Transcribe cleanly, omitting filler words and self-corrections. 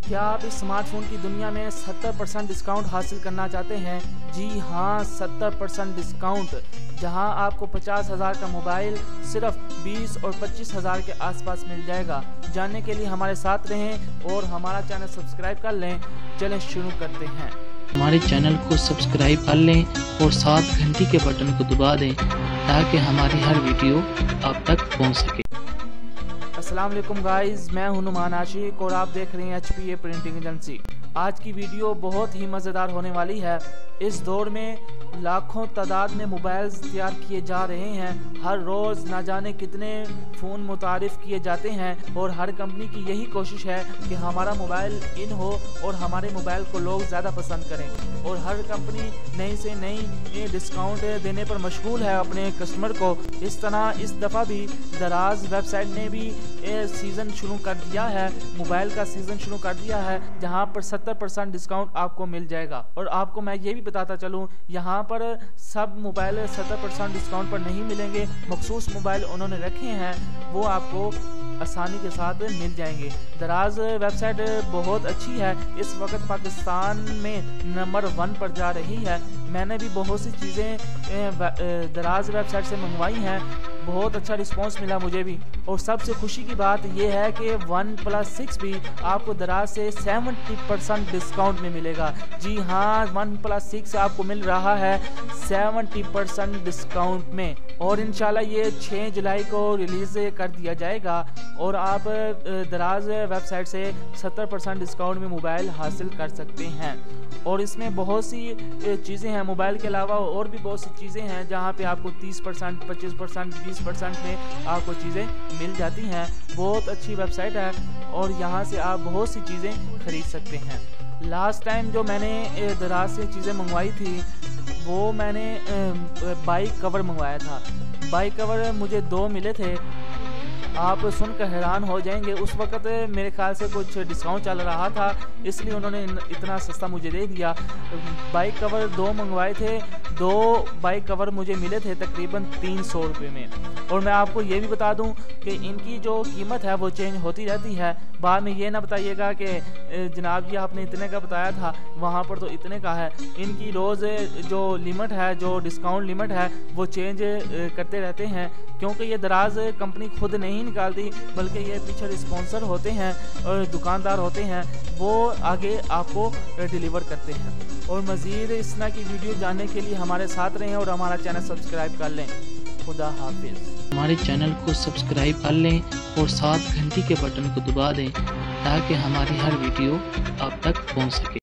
क्या आप इस स्मार्टफोन की दुनिया में 70% डिस्काउंट हासिल करना चाहते हैं? जी हाँ, 70% डिस्काउंट, जहां आपको 50,000 का मोबाइल सिर्फ 20 और 25,000 के आसपास मिल जाएगा। जानने के लिए हमारे साथ रहें और हमारा चैनल सब्सक्राइब कर लें। चलें शुरू करते हैं। हमारे चैनल को सब्सक्राइब कर लें और साथ घंटी के बटन को दबा दें ताकि हमारी हर वीडियो आप तक पहुंच सके। अस्सलाम वालेकुम गाइस, मैं हूं नुमान आशिक और आप देख रहे हैं HPA प्रिंटिंग एजेंसी। आज की वीडियो बहुत ही मज़ेदार होने वाली है। इस दौर में लाखों तादाद में मोबाइल्स तैयार किए जा रहे हैं। हर रोज़ ना जाने कितने फ़ोन मुतारिफ़ किए जाते हैं और हर कंपनी की यही कोशिश है कि हमारा मोबाइल इन हो और हमारे मोबाइल को लोग ज़्यादा पसंद करें। और हर कंपनी नई से नई डिस्काउंट देने पर मशगूल है अपने कस्टमर को। इस तरह इस दफ़ा भी दराज वेबसाइट ने भी सीज़न शुरू कर दिया है, मोबाइल का सीज़न शुरू कर दिया है, जहां पर 70% डिस्काउंट आपको मिल जाएगा। और आपको मैं ये भी बताता चलूं, यहाँ पर सब मोबाइल 70% डिस्काउंट पर नहीं मिलेंगे। मखसूस मोबाइल उन्होंने रखे हैं, वो आपको आसानी के साथ मिल जाएंगे। दराज वेबसाइट बहुत अच्छी है, इस वक्त पाकिस्तान में नंबर 1 पर जा रही है। मैंने भी बहुत सी चीज़ें दराज वेबसाइट से मंगवाई हैं, बहुत अच्छा रिस्पांस मिला मुझे भी। और सबसे खुशी की बात यह है कि OnePlus 6 भी आपको दराज से 70% डिस्काउंट में मिलेगा। जी हाँ, OnePlus 6 आपको मिल रहा है 70% डिस्काउंट में। और इंशाल्लाह ये 6 जुलाई को रिलीज़ कर दिया जाएगा और आप दराज वेबसाइट से 70% डिस्काउंट में मोबाइल हासिल कर सकते हैं। और इसमें बहुत सी चीज़ें हैं, मोबाइल के अलावा और भी बहुत सी चीज़ें हैं जहाँ पे आपको 30%, 25%, 20% में आपको चीज़ें मिल जाती हैं। बहुत अच्छी वेबसाइट है और यहाँ से आप बहुत सी चीज़ें खरीद सकते हैं। लास्ट टाइम जो मैंने दराज से चीज़ें मंगवाई थी वो मैंने बाइक कवर मंगवाया था। बाइक कवर मुझे 2 मिले थे। आप सुनकर हैरान हो जाएंगे, उस वक़्त मेरे ख्याल से कुछ डिस्काउंट चल रहा था, इसलिए उन्होंने इतना सस्ता मुझे दे दिया। बाइक कवर 2 मंगवाए थे, 2 बाइक कवर मुझे मिले थे तकरीबन 300 रुपये में। और मैं आपको ये भी बता दूं कि इनकी जो कीमत है वो चेंज होती रहती है। बाद में ये ना बताइएगा कि जनाब जी आपने इतने का बताया था, वहाँ पर तो इतने का है। इनकी रोज़ जो लिमिट है, जो डिस्काउंट लिमिट है, वो चेंज करते रहते हैं, क्योंकि ये दराज कंपनी खुद नहीं निकालती, बल्कि ये पीछे स्पॉन्सर होते हैं और दुकानदार होते हैं, वो आगे आपको डिलीवर करते हैं। और मज़ीद इस तरह की वीडियो जानने के लिए हमारे साथ रहें और हमारा चैनल सब्सक्राइब कर लें। खुदा हाफिज़। हमारे चैनल को सब्सक्राइब कर लें और साथ घंटी के बटन को दबा दें ताकि हमारी हर वीडियो आप तक पहुंच सके।